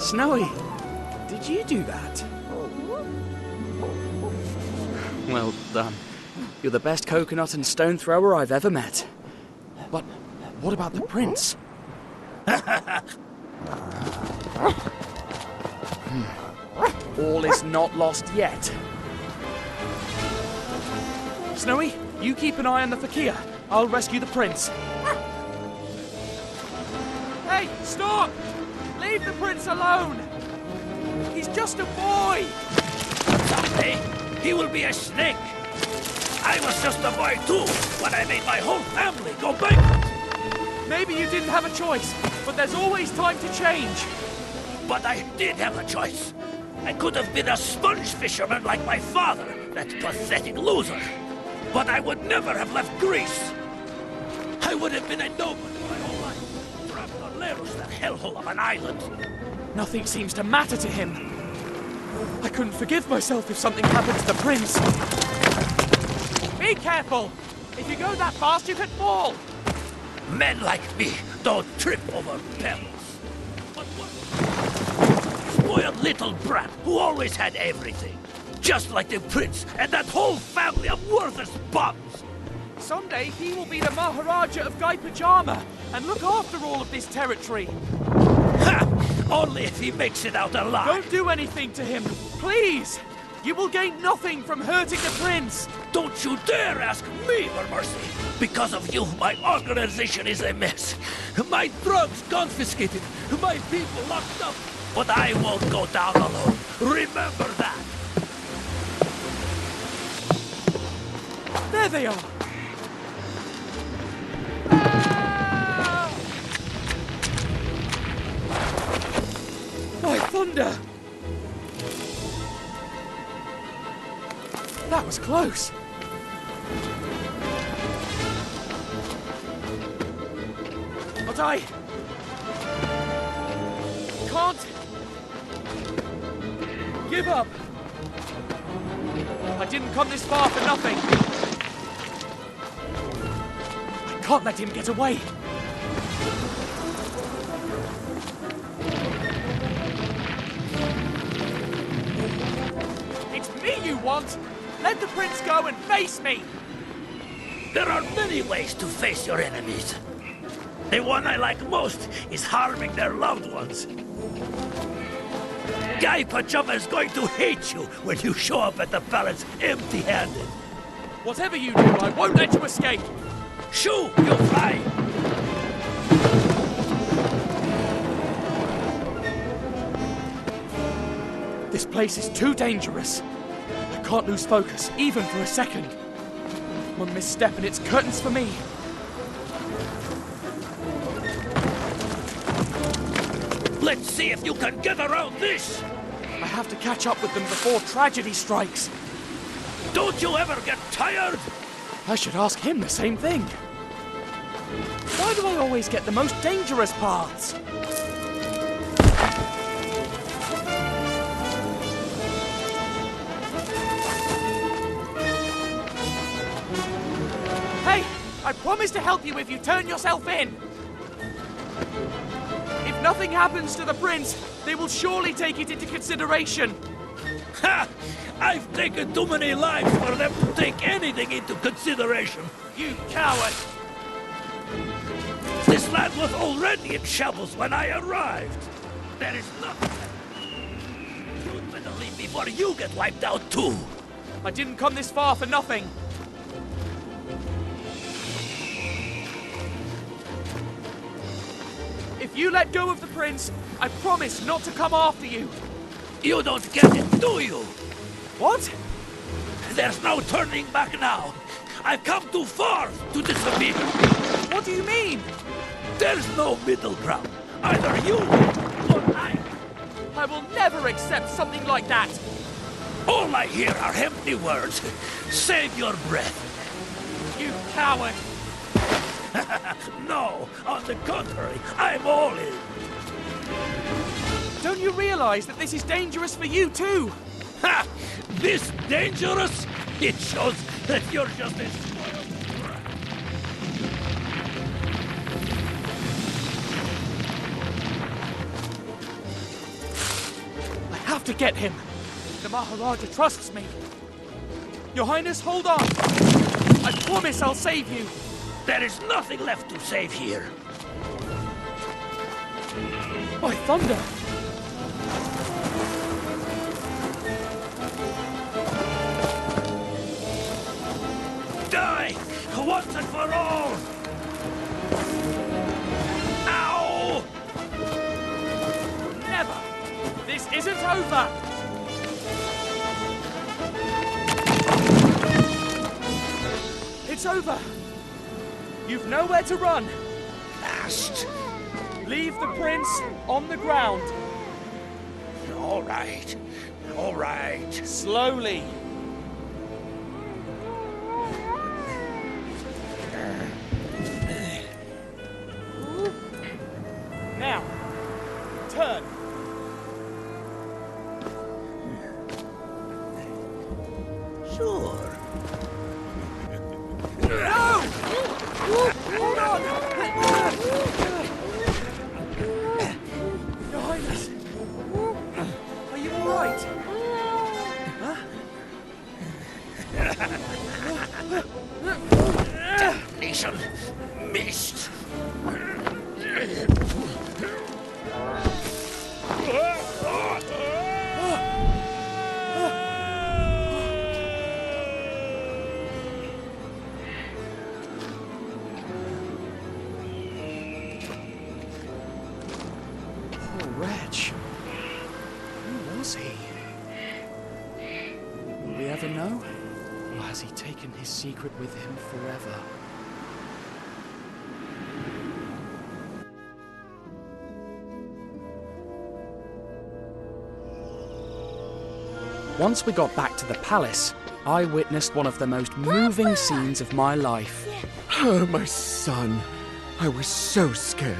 Snowy, did you do that? Well done. You're the best coconut and stone thrower I've ever met. But what about the prince? All is not lost yet. Snowy, you keep an eye on the fakir. I'll rescue the prince. Hey, stop! Leave the prince alone! He's just a boy! Someday, he will be a snake. I was just a boy too, when I made my whole family go bankrupt. Maybe you didn't have a choice, but there's always time to change. But I did have a choice. I could have been a sponge fisherman like my father, that pathetic loser. But I would never have left Greece. I would have been a nobody my whole life, trapped on Leros, that hellhole of an island. Nothing seems to matter to him. I couldn't forgive myself if something happened to the prince. Be careful! If you go that fast, you could fall! Men like me don't trip over pebbles. But what? Spoiled little brat who always had everything. Just like the prince and that whole family of worthless bums. Someday he will be the Maharaja of Guy Pajama and look after all of this territory. Ha! Only if he makes it out alive. Don't do anything to him, please! You will gain nothing from hurting the prince! Don't you dare ask me for mercy! Because of you, my organization is a mess. My drugs confiscated, my people locked up. But I won't go down alone. Remember that! There they are! Ah! By thunder! That was close. But I can't give up. I didn't come this far for nothing. I can't let him get away. It's me you want. Let the prince go and face me! There are many ways to face your enemies. The one I like most is harming their loved ones. Guy Pajama is going to hate you when you show up at the palace empty-handed. Whatever you do, I won't let you escape! Shoo, you fly! This place is too dangerous. I can't lose focus, even for a second. One misstep and it's curtains for me. Let's see if you can get around this! I have to catch up with them before tragedy strikes. Don't you ever get tired? I should ask him the same thing. Why do I always get the most dangerous paths? Hey! I promise to help you if you turn yourself in! If nothing happens to the prince, they will surely take it into consideration. Ha! I've taken too many lives for them to take anything into consideration. You coward! This land was already in shambles when I arrived. There is nothing left. You'd better leave before you get wiped out too. I didn't come this far for nothing. If you let go of the prince, I promise not to come after you. You don't get it, do you? What? There's no turning back now. I've come too far to disappear. What do you mean? There's no middle ground. Either you or I. I will never accept something like that. All I hear are empty words. Save your breath. You coward. No, on the contrary, I'm all in. Don't you realize that this is dangerous for you too? Ha! This dangerous? It shows that you're just a spoiled brat. to get him. The Maharaja trusts me. Your Highness, hold on. I promise I'll save you. There is nothing left to save here. By thunder! Die! Once and for all! Ow! Never! This isn't over! It's over! You've nowhere to run! Last. Leave the prince on the ground. All right. All right. Slowly. Now, turn. Sure. No! Hold on! Your Highness, are you all right? Huh? Damnation. Missed. Poor wretch. Who was he? Will we ever know? Or has he taken his secret with him forever? Once we got back to the palace, I witnessed one of the most moving scenes of my life. Oh, my son. I was so scared.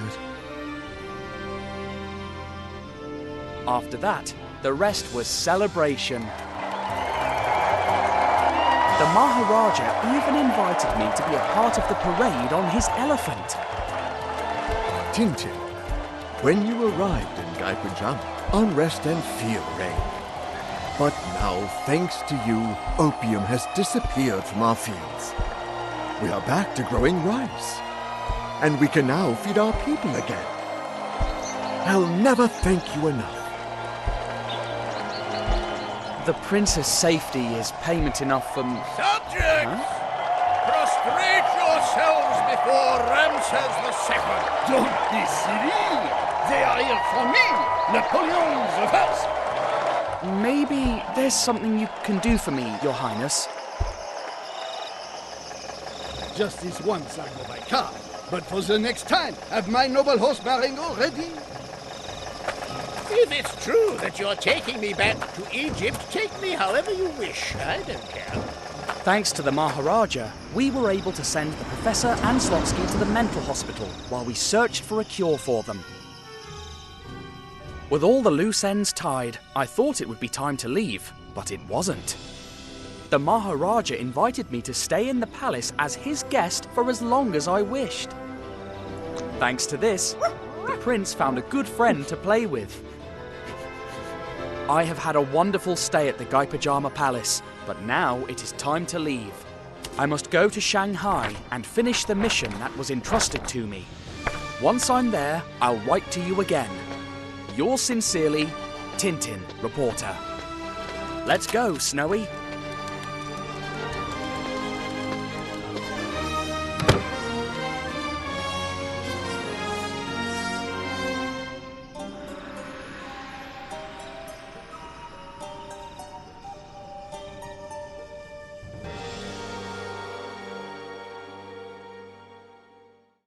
After that, the rest was celebration. The Maharaja even invited me to be a part of the parade on his elephant. Tintin, when you arrived in Gaipajam, unrest and fear reigned. But now, thanks to you, opium has disappeared from our fields. We are back to growing rice. And we can now feed our people again. I'll never thank you enough. The prince's safety is payment enough for... Subjects! Prostrate yourselves before Ramses II! Don't be silly! They are here for me, Napoleon the First! Maybe there's something you can do for me, Your Highness. Just this once I go by car, but for the next time, have my noble horse Marengo ready? If it's true that you're taking me back to Egypt, take me however you wish. I don't care. Thanks to the Maharaja, we were able to send the Professor and Slotsky to the mental hospital while we searched for a cure for them. With all the loose ends tied, I thought it would be time to leave, but it wasn't. The Maharaja invited me to stay in the palace as his guest for as long as I wished. Thanks to this, the prince found a good friend to play with. I have had a wonderful stay at the Gaipajama Palace, but now it is time to leave. I must go to Shanghai and finish the mission that was entrusted to me. Once I'm there, I'll write to you again. Yours sincerely, Tintin, reporter. Let's go, Snowy.